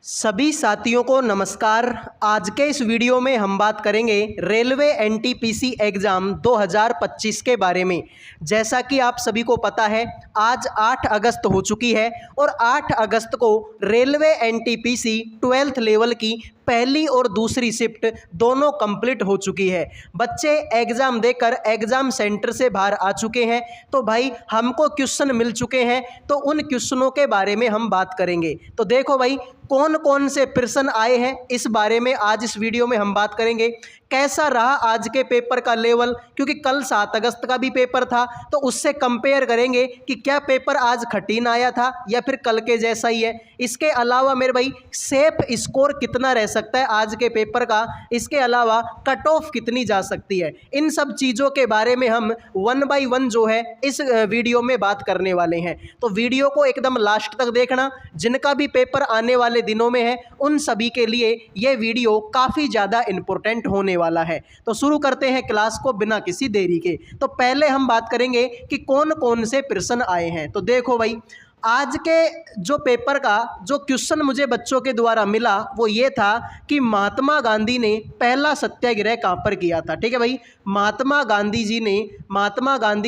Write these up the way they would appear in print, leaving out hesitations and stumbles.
सभी साथियों को नमस्कार। आज के इस वीडियो में हम बात करेंगे रेलवे एनटीपीसी एग्ज़ाम 2025 के बारे में। जैसा कि आप सभी को पता है, आज 8 अगस्त हो चुकी है और 8 अगस्त को रेलवे एनटीपीसी 12th लेवल की पहली और दूसरी शिफ्ट दोनों कंप्लीट हो चुकी है। बच्चे एग्ज़ाम देकर एग्ज़ाम सेंटर से बाहर आ चुके हैं। तो भाई हमको क्वेश्चन मिल चुके हैं, तो उन क्वेश्चनों के बारे में हम बात करेंगे। तो देखो भाई, कौन कौन से प्रश्न आए हैं इस बारे में आज इस वीडियो में हम बात करेंगे। कैसा रहा आज के पेपर का लेवल, क्योंकि कल 7 अगस्त का भी पेपर था, तो उससे कंपेयर करेंगे कि क्या पेपर आज कठिन आया था या फिर कल के जैसा ही है। इसके अलावा मेरे भाई सेफ स्कोर कितना रह सकता है आज के पेपर का, इसके अलावा कट ऑफ कितनी जा सकती है, इन सब चीज़ों के बारे में हम 1 बाय 1 जो है इस वीडियो में बात करने वाले हैं। तो वीडियो को एकदम लास्ट तक देखना। जिनका भी पेपर आने वाले दिनों में है उन सभी के लिए ये वीडियो काफ़ी ज़्यादा इंपॉर्टेंट होने वाला है। तो शुरू करते हैं क्लास को बिना किसी देरी के। तो पहले हम बात करेंगे कि कौन कौन से प्रश्न आए हैं। तो देखो भाई, आज के जो पेपर का जो क्वेश्चन मुझे बच्चों के द्वारा मिला वो ये था कि महात्मा गांधी ने पहला सत्याग्रह कहाँ पर किया था। ठीक है भाई, महात्मा गांधी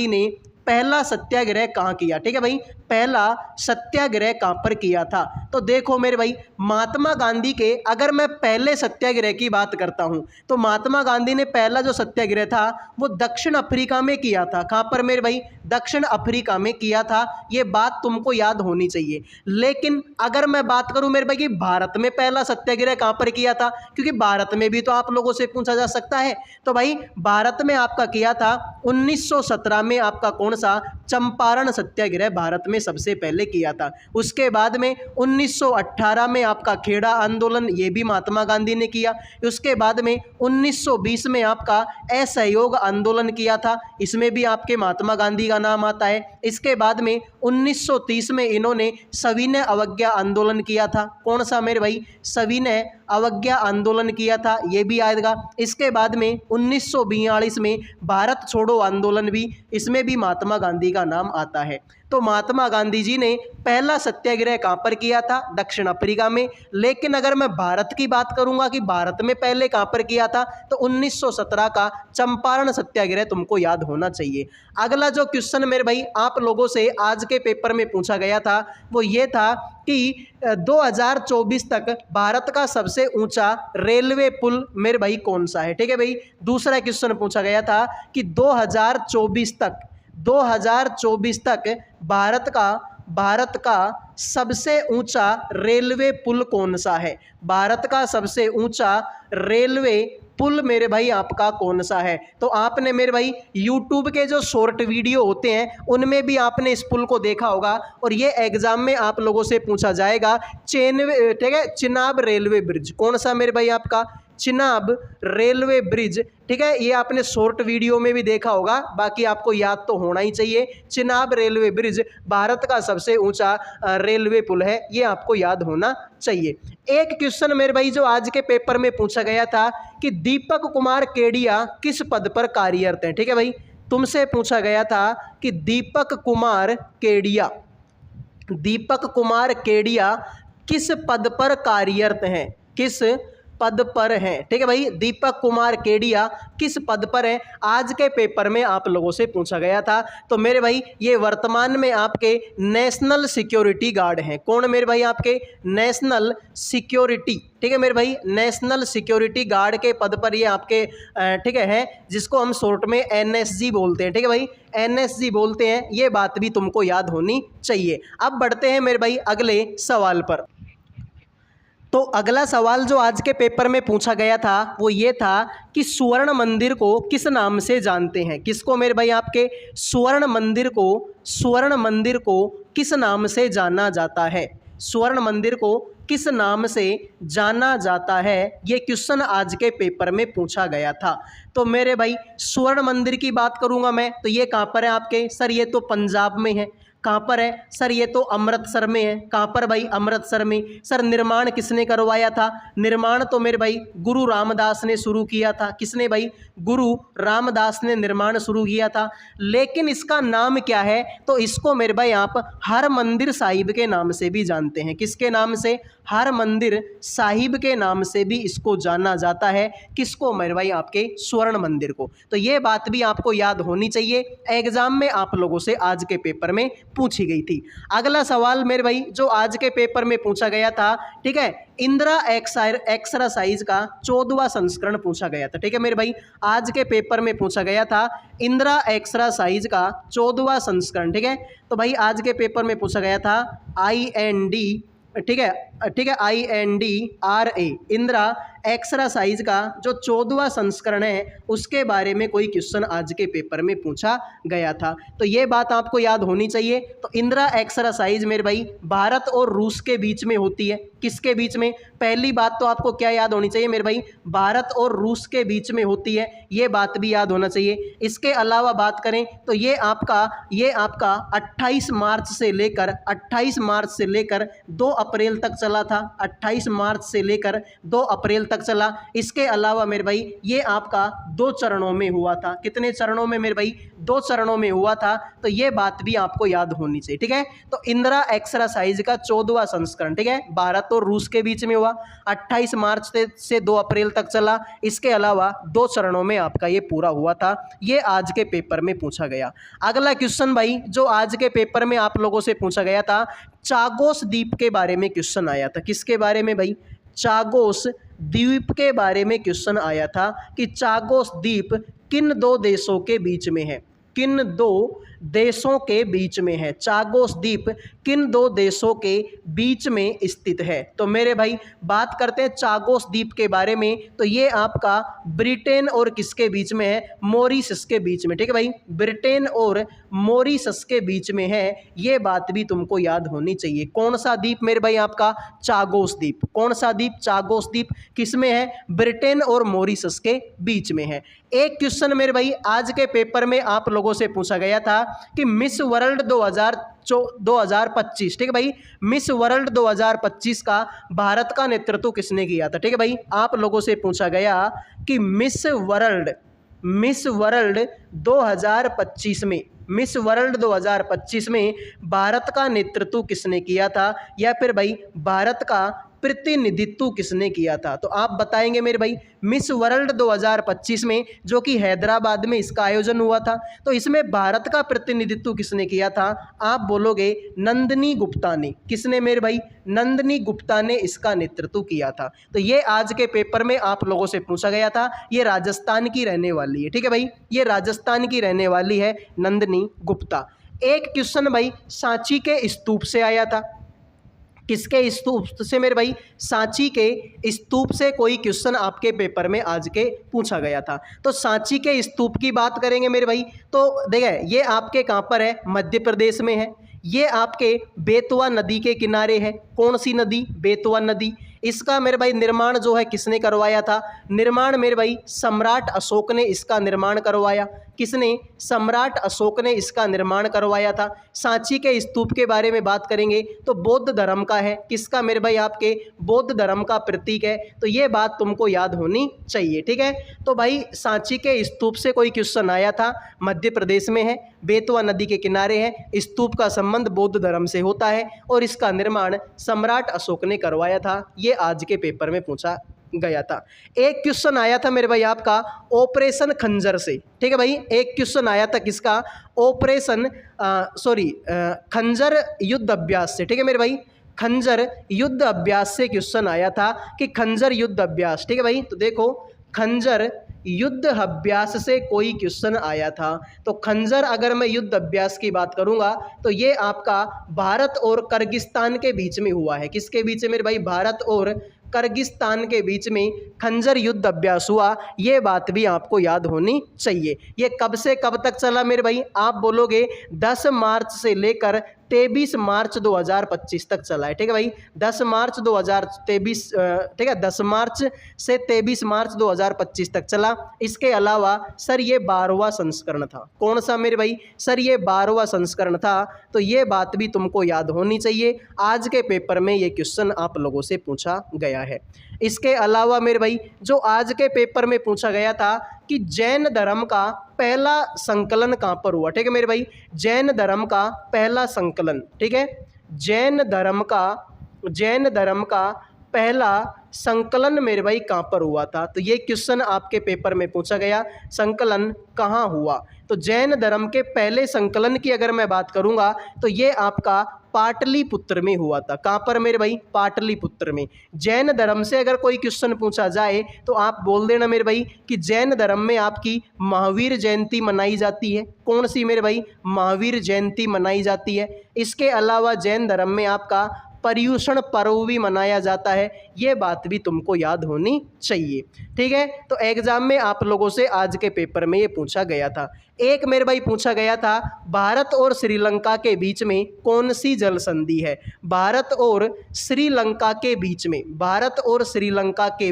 ने पहला सत्याग्रह कहाँ किया। ठीक है भाई, पहला सत्याग्रह कहाँ पर किया था। तो देखो मेरे भाई, महात्मा गांधी के अगर मैं पहले सत्याग्रह की बात करता हूँ तो महात्मा गांधी ने पहला जो सत्याग्रह था वो दक्षिण अफ्रीका में किया था। कहाँ पर मेरे भाई? दक्षिण अफ्रीका में किया था। ये बात तुमको याद होनी चाहिए। लेकिन अगर मैं बात करूँ मेरे भाई कि भारत में पहला सत्याग्रह कहाँ पर किया था, क्योंकि भारत में भी तो आप लोगों से पूछा जा सकता है। तो भाई भारत में आपका किया था 1917 में आपका कौन सा चंपारण सत्याग्रह भारत में सबसे पहले किया था। उसके बाद में 1918 में आपका खेड़ा आंदोलन, ये भी महात्मा गांधी ने किया। उसके बाद में 1920 में आपका असहयोग आंदोलन किया था, इसमें भी आपके महात्मा गांधी का नाम आता है। इसके बाद में 1930 में इन्होंने सविनय अवज्ञा आंदोलन किया था। कौन सा मेरे भाई? सविनय अवज्ञा आंदोलन किया था, ये भी आएगा। इसके बाद में 1942 में भारत छोड़ो आंदोलन भी, इसमें भी महात्मा गांधी का नाम आता है। तो महात्मा गांधी जी ने पहला सत्याग्रह कहाँ पर किया था? दक्षिण अफ्रीका में। लेकिन अगर मैं भारत की बात करूंगा कि भारत में पहले कहाँ पर किया था, तो 1917 का चंपारण सत्याग्रह तुमको याद होना चाहिए। अगला जो क्वेश्चन मेरे भाई आप लोगों से आज के पेपर में पूछा गया था वो ये था कि 2024 तक भारत का सबसे ऊंचा रेलवे पुल मेरे भाई कौन सा है। ठीक है भाई, दूसरा क्वेश्चन पूछा गया था कि 2024 तक भारत का सबसे ऊंचा रेलवे पुल कौन सा है। भारत का सबसे ऊंचा रेलवे पुल मेरे भाई आपका कौन सा है। तो आपने मेरे भाई YouTube के जो शॉर्ट वीडियो होते हैं उनमें भी आपने इस पुल को देखा होगा, और ये एग्जाम में आप लोगों से पूछा जाएगा। ठीक है, चिनाब रेलवे ब्रिज कौन सा मेरे भाई? आपका चिनाब रेलवे ब्रिज। ठीक है, ये आपने शॉर्ट वीडियो में भी देखा होगा, बाकी आपको याद तो होना ही चाहिए। चिनाब रेलवे ब्रिज भारत का सबसे ऊंचा रेलवे पुल है, ये आपको याद होना चाहिए। एक क्वेश्चन मेरे भाई जो आज के पेपर में पूछा गया था कि दीपक कुमार केडिया किस पद पर कार्यरत हैं। ठीक है भाई, तुमसे पूछा गया था कि दीपक कुमार केडिया किस पद पर कार्यरत हैं, किस पद पर हैं। ठीक है भाई, दीपक कुमार केडिया किस पद पर है, आज के पेपर में आप लोगों से पूछा गया था। तो मेरे भाई ये वर्तमान में आपके नेशनल सिक्योरिटी गार्ड हैं। कौन मेरे भाई? आपके नेशनल सिक्योरिटी। ठीक है मेरे भाई, नेशनल सिक्योरिटी गार्ड के पद पर ये आपके ठीक है, जिसको हम शॉर्ट में NSG बोलते हैं। ठीक है भाई, NSG बोलते हैं। ये बात भी तुमको याद होनी चाहिए। अब बढ़ते हैं मेरे भाई अगले सवाल पर। तो अगला सवाल जो आज के पेपर में पूछा गया था वो ये था कि स्वर्ण मंदिर को किस नाम से जानते हैं। किसको मेरे भाई? आपके स्वर्ण मंदिर को किस नाम से जाना जाता है। स्वर्ण मंदिर को किस नाम से जाना जाता है, ये क्वेश्चन आज के पेपर में पूछा गया था। तो मेरे भाई स्वर्ण मंदिर की बात करूंगा मैं, तो ये कहाँ पर है आपके? सर ये तो पंजाब में है। कहाँ पर है? सर ये तो अमृतसर में है। कहाँ पर भाई? अमृतसर में। सर निर्माण किसने करवाया था? निर्माण तो मेरे भाई गुरु रामदास ने शुरू किया था। किसने भाई? गुरु रामदास ने निर्माण शुरू किया था। लेकिन इसका नाम क्या है? तो इसको मेरे भाई आप हरमंदिर साहिब के नाम से भी जानते हैं। किसके नाम से? हर मंदिर साहिब के नाम से भी इसको जाना जाता है। किसको मेरे भाई? आपके स्वर्ण मंदिर को। तो ये बात भी आपको याद होनी चाहिए, एग्जाम में आप लोगों से आज के पेपर में पूछी गई थी। अगला सवाल मेरे भाई जो आज के पेपर में पूछा गया था, ठीक है, इंदिरा एक्सरसाइज का 14वां संस्करण पूछा गया था। ठीक है मेरे भाई, आज के पेपर में पूछा गया था इंदिरा एक्सरसाइज का 14वां संस्करण। ठीक है, तो भाई आज के पेपर में पूछा गया था IND, ठीक है INDRA, इंदिरा एक्सरसाइज का जो 14वां संस्करण है उसके बारे में कोई क्वेश्चन आज के पेपर में पूछा गया था। तो ये बात आपको याद होनी चाहिए। तो इंदिरा एक्सरसाइज मेरे भाई भारत और रूस के बीच में होती है। किसके बीच में? पहली बात तो आपको क्या याद होनी चाहिए मेरे भाई? भारत और रूस के बीच में होती है, ये बात भी याद होना चाहिए। इसके अलावा बात करें तो ये आपका 28 मार्च से लेकर 2 अप्रैल तक चला था। 28 मार्च से लेकर 2 अप्रैल तक चला। इसके अलावा मेरे भाई ये आपका 2 चरणों में हुआ था। कितने चरणों में मेरे भाई? 2 चरणों में हुआ था। तो ये बात भी आपको याद होनी चाहिए। ठीक है, तो इंदिरा एक्सरसाइज का 14वां संस्करण, ठीक है, भारत और रूस के बीच में हुआ, 28 मार्च से 2 अप्रैल तक चला। इसके अलावा 2 चरणों में आपका ये पूरा हुआ था। ये आज के पेपर में पूछा गया। अगला क्वेश्चन भाई जो आज के पेपर में आप लोगों से पूछा गया था, चागोस द्वीप के बारे में क्वेश्चन आया था। किसके बारे में भाई? चागोस द्वीप के बारे में क्वेश्चन आया था कि चागोस द्वीप किन 2 देशों के बीच में है? किन 2 देशों के बीच में है? चागोस द्वीप किन 2 देशों के बीच में स्थित है? तो मेरे भाई बात करते हैं चागोस द्वीप के बारे में। तो ये आपका ब्रिटेन और किसके बीच में है? मॉरिशस के बीच में। ठीक है भाई, ब्रिटेन और मॉरिशस के बीच में है। ये बात भी तुमको याद होनी चाहिए। कौन सा द्वीप मेरे भाई? आपका चागोस द्वीप। कौन सा द्वीप? चागोस द्वीप किस में है? ब्रिटेन और मॉरिशस के बीच में है। एक क्वेश्चन मेरे भाई आज के पेपर में आप लोगों से पूछा गया था कि मिस वर्ल्ड 2025, ठीक है भाई, मिस वर्ल्ड 2025 का भारत का नेतृत्व किसने किया था? ठीक है भाई, आप लोगों से पूछा गया कि मिस वर्ल्ड 2025 में भारत का नेतृत्व किसने किया था, या फिर भाई भारत का प्रतिनिधित्व किसने किया था? तो आप बताएंगे मेरे भाई। मिस वर्ल्ड 2025 में जो कि हैदराबाद में इसका आयोजन हुआ था, तो इसमें भारत का प्रतिनिधित्व किसने किया था? आप बोलोगे नंदिनी गुप्ता ने। किसने मेरे भाई? नंदिनी गुप्ता ने इसका नेतृत्व किया था। तो ये आज के पेपर में आप लोगों से पूछा गया था। ये राजस्थान की रहने वाली है। ठीक है भाई, ये राजस्थान की रहने वाली है नंदिनी गुप्ता। एक क्वेश्चन भाई सांची के स्तूप से आया था। किसके स्तूप से मेरे भाई? सांची के स्तूप से कोई क्वेश्चन आपके पेपर में आज के पूछा गया था। तो सांची के स्तूप की बात करेंगे मेरे भाई, तो देखिए ये आपके कहाँ पर है? मध्य प्रदेश में है। ये आपके बेतवा नदी के किनारे है। कौन सी नदी? बेतवा नदी। इसका मेरे भाई निर्माण जो है किसने करवाया था? निर्माण मेरे भाई सम्राट अशोक ने इसका निर्माण करवाया। किसने? सम्राट अशोक ने इसका निर्माण करवाया था। सांची के स्तूप के बारे में बात करेंगे तो बौद्ध धर्म का है। किसका मेरे भाई? आपके बौद्ध धर्म का प्रतीक है। तो ये बात तुमको याद होनी चाहिए। ठीक है, तो भाई सांची के स्तूप से कोई क्वेश्चन आया था, मध्य प्रदेश में है, बेतवा नदी के किनारे है, स्तूप का संबंध बौद्ध धर्म से होता है और इसका निर्माण सम्राट अशोक ने करवाया था। ये आज के पेपर में पूछा गया था। एक क्वेश्चन आया था मेरे भाई आपका ऑपरेशन खंजर से। ठीक है भाई, एक क्वेश्चन आया था किसका? ऑपरेशन खंजर युद्ध अभ्यास से। ठीक है मेरे भाई, खंजर युद्ध अभ्यास से क्वेश्चन आया था कि खंजर युद्ध अभ्यास। ठीक है भाई, तो देखो खंजर युद्ध अभ्यास से कोई क्वेश्चन आया था। तो खंजर अगर मैं युद्ध अभ्यास की बात करूंगा तो ये आपका भारत और किर्गिस्तान के बीच में हुआ है। किसके बीच में मेरे भाई? भारत और किर्गिस्तान के बीच में खंजर युद्ध अभ्यास हुआ। ये बात भी आपको याद होनी चाहिए। ये कब से कब तक चला मेरे भाई? आप बोलोगे 10 मार्च से लेकर 23 मार्च 2025 तक चला है। ठीक है भाई, 10 मार्च 2023, ठीक है, 10 मार्च से 23 मार्च 2025 तक चला। इसके अलावा सर ये 12वां संस्करण था। कौन सा मेरे भाई? सर ये 12वां संस्करण था। तो ये बात भी तुमको याद होनी चाहिए। आज के पेपर में ये क्वेश्चन आप लोगों से पूछा गया है। इसके अलावा मेरे भाई जो आज के पेपर में पूछा गया था कि जैन धर्म का पहला संकलन कहाँ पर हुआ? ठीक है मेरे भाई, जैन धर्म का पहला संकलन, ठीक है, जैन धर्म का जैन धर्म का पहला संकलन मेरे भाई कहाँ पर हुआ था? तो ये क्वेश्चन आपके पेपर में पूछा गया, संकलन कहाँ हुआ? तो जैन धर्म के पहले संकलन की अगर मैं बात करूंगा तो ये आपका पाटलिपुत्र में हुआ था। कहाँ पर मेरे भाई? पाटलिपुत्र में। जैन धर्म से अगर कोई क्वेश्चन पूछा जाए तो आप बोल देना मेरे भाई कि जैन धर्म में आपकी महावीर जयंती मनाई जाती है। कौन सी मेरे भाई? महावीर जयंती मनाई जाती है। इसके अलावा जैन धर्म में आपका पर्युषण पर्व भी मनाया जाता है। ये बात भी तुमको याद होनी चाहिए, ठीक है। तो एग्जाम में आप लोगों से आज के पेपर में ये पूछा गया था। एक मेरे भाई पूछा गया था, भारत और श्रीलंका के बीच में कौन सी जल संधि है? भारत और श्रीलंका के बीच में, भारत और श्रीलंका के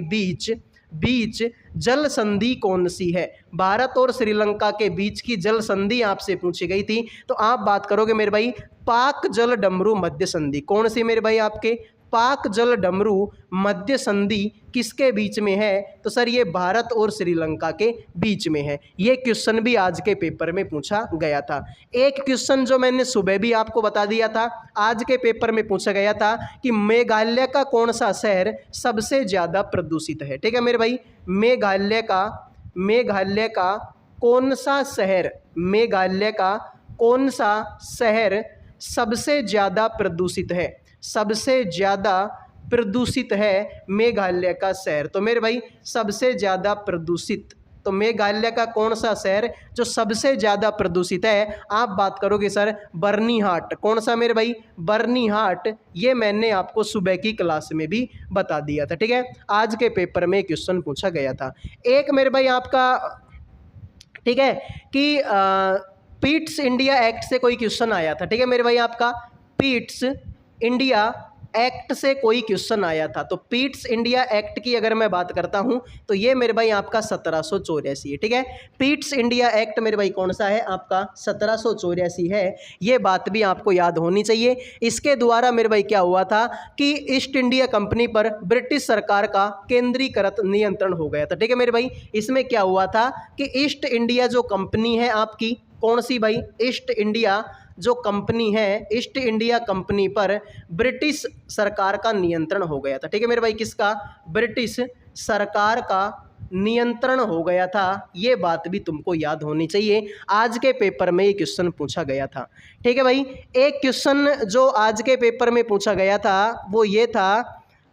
बीच जल संधि कौन सी है? भारत और श्रीलंका के बीच की जल संधि आपसे पूछी गई थी, तो आप बात करोगे मेरे भाई पाक जल डमरू मध्य संधि। कौन सी मेरे भाई? आपके पाक जल डमरू मध्य संधि किसके बीच में है? तो सर ये भारत और श्रीलंका के बीच में है। ये क्वेश्चन भी आज के पेपर में पूछा गया था। एक क्वेश्चन जो मैंने सुबह भी आपको बता दिया था, आज के पेपर में पूछा गया था कि मेघालय का कौन सा शहर सबसे ज़्यादा प्रदूषित है? ठीक है मेरे भाई, मेघालय का कौन सा शहर, मेघालय का कौन सा शहर सबसे ज़्यादा प्रदूषित है? सबसे ज़्यादा प्रदूषित है मेघालय का शहर। तो मेरे भाई सबसे ज़्यादा प्रदूषित, तो मेघालय का कौन सा शहर जो सबसे ज़्यादा प्रदूषित है? आप बात करोगे सर बर्नीहाट। कौन सा मेरे भाई? बर्नीहाट। ये मैंने आपको सुबह की क्लास में भी बता दिया था, ठीक है। आज के पेपर में क्वेश्चन पूछा गया था। एक मेरे भाई आपका, ठीक है, कि पिट्स इंडिया एक्ट से कोई क्वेश्चन आया था, ठीक है मेरे भाई। आपका पिट्स इंडिया एक्ट से कोई क्वेश्चन आया था। तो पिट्स इंडिया एक्ट की अगर मैं बात करता हूं तो ये मेरे भाई आपका 1784 है, ठीक है। पिट्स इंडिया एक्ट मेरे भाई कौन सा है? आपका 1784 है। ये बात भी आपको याद होनी चाहिए। इसके द्वारा मेरे भाई क्या हुआ था कि ईस्ट इंडिया कंपनी पर ब्रिटिश सरकार का केंद्रीकृत नियंत्रण हो गया था, ठीक है मेरे भाई। इसमें क्या हुआ था कि ईस्ट इंडिया जो कंपनी है आपकी, कौन सी भाई? ईस्ट इंडिया जो कंपनी है, ईस्ट इंडिया कंपनी पर ब्रिटिश सरकार का नियंत्रण हो गया था, ठीक है मेरे भाई। किसका? ब्रिटिश सरकार का नियंत्रण हो गया था। ये बात भी तुमको याद होनी चाहिए। आज के पेपर में ये क्वेश्चन पूछा गया था, ठीक है भाई। एक क्वेश्चन जो आज के पेपर में पूछा गया था वो ये था,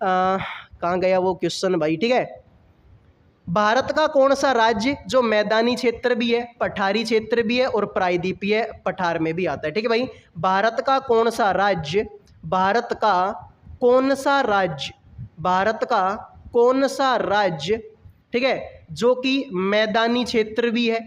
कहाँ गया वो क्वेश्चन भाई, ठीक है। भारत का कौन सा राज्य जो मैदानी क्षेत्र भी है, पठारी क्षेत्र भी है और प्रायद्वीपीय पठार में भी आता है, ठीक है भाई। भारत का कौन सा राज्य, भारत का कौन सा राज्य, भारत का कौन सा राज्य, ठीक है, जो कि मैदानी क्षेत्र भी है,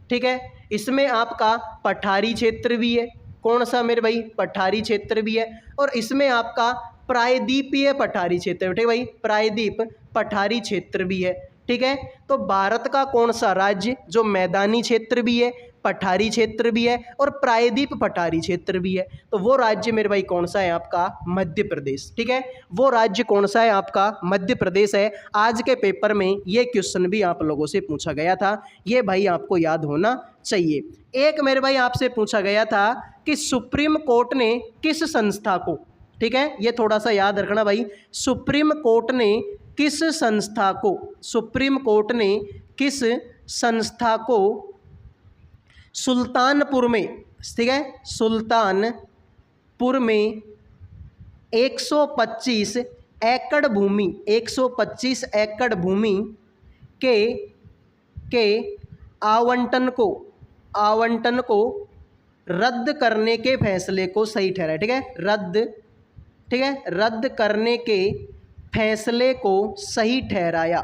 ठीक है, इसमें आपका पठारी क्षेत्र भी है। कौन सा मेरे भाई? पठारी क्षेत्र भी है। और इसमें आपका प्रायद्वीपीय पठारी क्षेत्र, ठीक है भाई, प्रायद्वीप पठारी क्षेत्र भी है, ठीक है। तो भारत का कौन सा राज्य जो मैदानी क्षेत्र भी है, पठारी क्षेत्र भी है और प्रायद्वीप पठारी क्षेत्र भी है, तो वो राज्य मेरे भाई कौन सा है? आपका मध्य प्रदेश, ठीक है। वो राज्य कौन सा है? आपका मध्य प्रदेश है। आज के पेपर में ये क्वेश्चन भी आप लोगों से पूछा गया था। ये भाई आपको याद होना चाहिए। एक मेरे भाई आपसे पूछा गया था कि सुप्रीम कोर्ट ने किस संस्था को, ठीक है, ये थोड़ा सा याद रखना भाई, सुप्रीम कोर्ट ने किस संस्था को, सुप्रीम कोर्ट ने किस संस्था को सुल्तानपुर में, ठीक है, सुल्तानपुर में 125 एकड़ भूमि, 125 एकड़ भूमि के आवंटन को रद्द करने के फैसले को सही ठहराया, ठीक है, रद्द करने के फैसले को सही ठहराया,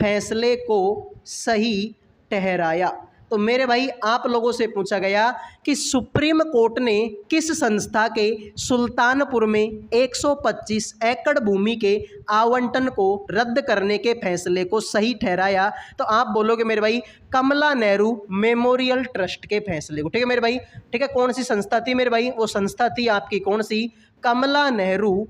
फैसले को सही ठहराया। तो मेरे भाई आप लोगों से पूछा गया कि सुप्रीम कोर्ट ने किस संस्था के सुल्तानपुर में 125 एकड़ भूमि के आवंटन को रद्द करने के फैसले को सही ठहराया? तो आप बोलोगे मेरे भाई कमला नेहरू मेमोरियल ट्रस्ट के फैसले को, ठीक है मेरे भाई, ठीक है। कौन सी संस्था थी मेरे भाई? वो संस्था थी आपकी कौन सी? कमला नेहरू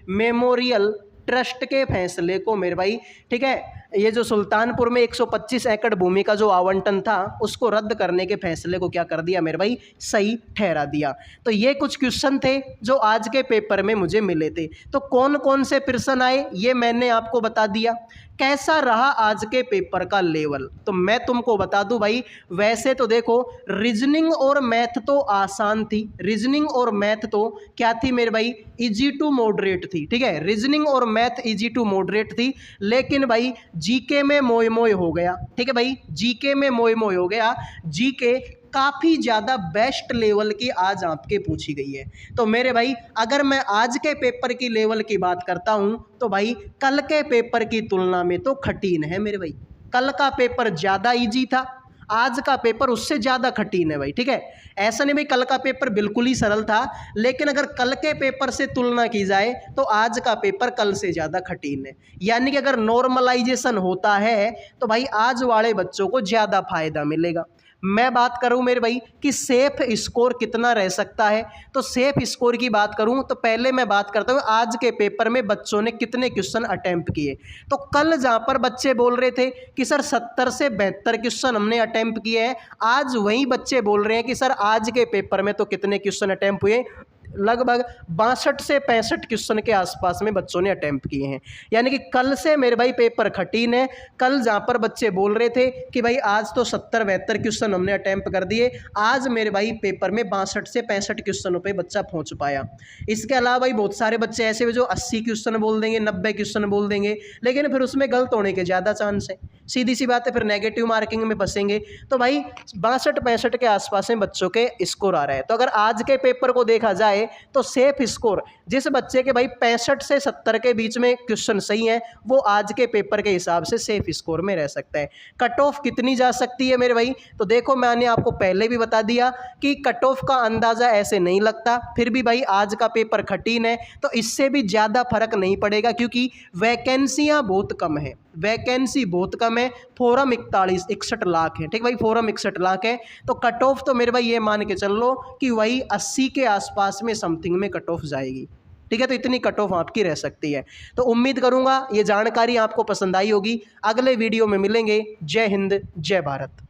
मेमोरियल ट्रस्ट के फैसले को मेरे भाई, ठीक है, ये जो सुल्तानपुर में 125 एकड़ भूमि का जो आवंटन था उसको रद्द करने के फैसले को क्या कर दिया मेरे भाई, सही ठहरा दिया। तो ये कुछ क्वेश्चन थे जो आज के पेपर में मुझे मिले थे। तो कौन कौन से प्रश्न आए ये मैंने आपको बता दिया। कैसा रहा आज के पेपर का लेवल, तो मैं तुमको बता दूं भाई, वैसे तो देखो रीजनिंग और मैथ तो आसान थी, रीजनिंग और मैथ तो क्या थी मेरे भाई, इजी टू मॉडरेट थी। ठीक है, रीजनिंग और मैथ इजी टू मॉडरेट थी। लेकिन भाई जीके में मोय मोय हो गया। ठीक है भाई, जीके में मोय मोय हो गया। जीके काफ़ी ज़्यादा बेस्ट लेवल की आज आपके पूछी गई है। तो मेरे भाई अगर मैं आज के पेपर की लेवल की बात करता हूं तो भाई कल के पेपर की तुलना में तो कठिन है मेरे भाई। कल का पेपर ज़्यादा इजी था, आज का पेपर उससे ज़्यादा कठिन है भाई। ठीक है, ऐसा नहीं भाई कल का पेपर बिल्कुल ही सरल था, लेकिन अगर कल के पेपर से तुलना की जाए तो आज का पेपर कल से ज़्यादा कठिन है। यानी कि अगर नॉर्मलाइजेशन होता है तो भाई आज वाले बच्चों को ज़्यादा फायदा मिलेगा। मैं बात करूं मेरे भाई कि सेफ स्कोर कितना रह सकता है, तो सेफ स्कोर की बात करूं तो पहले मैं बात करता हूं आज के पेपर में बच्चों ने कितने क्वेश्चन अटेम्प्ट किए। तो कल जहां पर बच्चे बोल रहे थे कि सर 70 से 72 क्वेश्चन हमने अटेम्प्ट किए हैं, आज वही बच्चे बोल रहे हैं कि सर आज के पेपर में तो कितने क्वेश्चन अटेम्प्ट हुए, लगभग 62 से 65 क्वेश्चन के आसपास में बच्चों ने अटेम्प्ट किए हैं। यानी कि कल से मेरे भाई पेपर कठिन है। कल जहाँ पर बच्चे बोल रहे थे कि भाई आज तो 70-72 क्वेश्चन हमने अटेम्प्ट कर दिए, आज मेरे भाई पेपर में 62 से 65 क्वेश्चनों पे बच्चा पहुँच पाया। इसके अलावा भाई बहुत सारे बच्चे ऐसे भी जो 80 क्वेश्चन बोल देंगे, 90 क्वेश्चन बोल देंगे, लेकिन फिर उसमें गलत होने के ज़्यादा चांस है। सीधी सी बात है, फिर नेगेटिव मार्किंग में फंसेंगे। तो भाई 62-65 के आसपास में बच्चों के स्कोर आ रहे हैं। तो अगर आज के पेपर को देखा जाए तो सेफ स्कोर जिस बच्चे के भाई 65 से 70 के बीच में क्वेश्चन सही है वो आज के पेपर के हिसाब से सेफ स्कोर में रह सकता है। कट ऑफ कितनी जा सकती है मेरे भाई, तो देखो मैंने आपको पहले भी बता दिया कि कट ऑफ का अंदाजा ऐसे नहीं लगता, फिर भी भाई आज का पेपर कठिन है तो इससे भी ज़्यादा फर्क नहीं पड़ेगा क्योंकि वैकेंसियाँ बहुत कम है, वैकेंसी बहुत कम है। फोरम 61 लाख है। ठीक भाई, फोरम 61 लाख है। तो कट ऑफ तो मेरे भाई ये मान के चल लो कि वही 80 के आसपास में समथिंग में कट ऑफ जाएगी। ठीक है, तो इतनी कट ऑफ आपकी रह सकती है। तो उम्मीद करूंगा ये जानकारी आपको पसंद आई होगी। अगले वीडियो में मिलेंगे। जय हिंद, जय भारत।